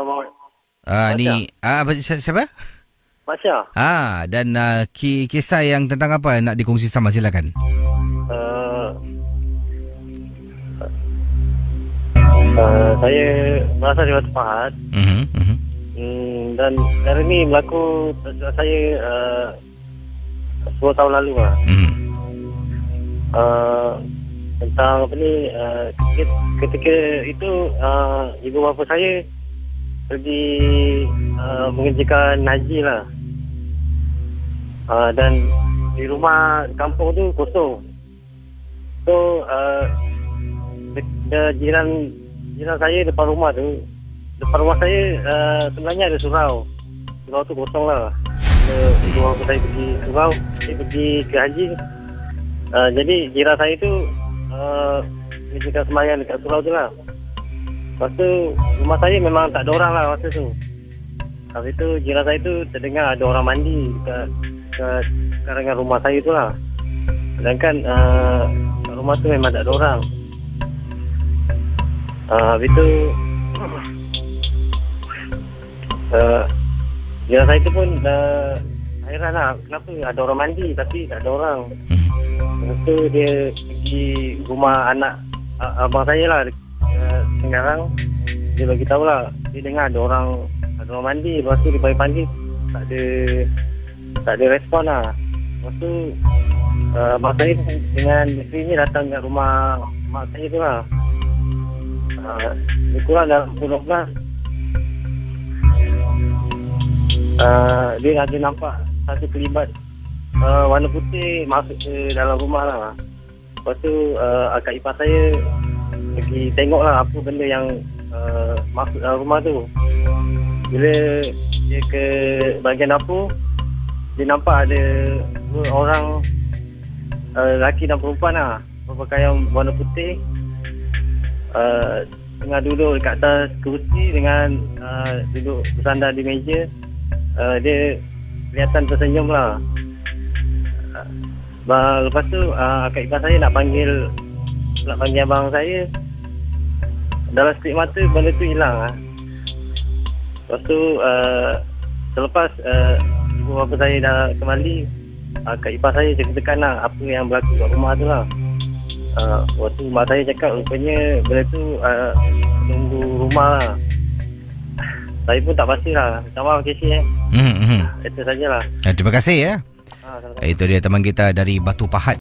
Muhammad Ni siapa? Mak Syah. Dan kisah yang tentang apa nak dikongsi sama, silakan. Saya berasal dari Batu Pahat. Dan hari ni berlaku saya 10 tahun lalu lah. Tentang apa ni, ketika itu ibu bapa saya pergi mengerjakan haji lah. Dan di rumah kampung tu kosong. So jiran saya depan rumah saya sebenarnya ada surau. Surau tu kosong lah. Ibu bapa saya pergi surau, saya pergi ke haji. Jadi jiran saya tu mengerjakan sembahyang dekat surau tu lah. Lepas tu rumah saya memang tak ada orang lah masa tu. Lepas itu jiran saya tu terdengar ada orang mandi kat karangan rumah saya tu lah. Sedangkan rumah tu memang tak ada orang. Habis tu jiran saya tu pun heran lah, kenapa ada orang mandi tapi tak ada orang. Lepas tu dia pergi rumah anak abang saya lah, Tenggarang. Dia bagi tahu lah, dia dengar ada orang mandi. Lepas tu dia panggil, tak ada respon lah. Lepas tu abang saya dengan isteri ni datang ke rumah mak saya tu lah. Dia kurang dalam pukul 12. Dia ada nampak satu kelibat warna putih masuk ke dalam rumah lah. Lepas tu akak ipar saya pergi tengok lah apa benda yang masuk dalam rumah tu. Bila dia ke bahagian dapur, dia nampak ada dua orang, lelaki dan perempuan lah, berpakaian warna putih, tengah duduk dekat atas kerusi dengan duduk bersandar di meja. Dia kelihatan tersenyum lah. Lepas tu akak ipar saya nak panggil abang saya. Dalam sekejap mata benda tu hilang lah. Lepas tu selepas ibu bapa saya dah kembali, akak ipar saya ceritakan lah apa yang berlaku kat rumah tu lah. Waktu mak saya cakap rupanya benda tu tunggu rumah lah. Saya pun tak pasti lah. Tak maaf Casey Itu sajalah. Terima kasih ya. Itu dia teman kita dari Batu Pahat.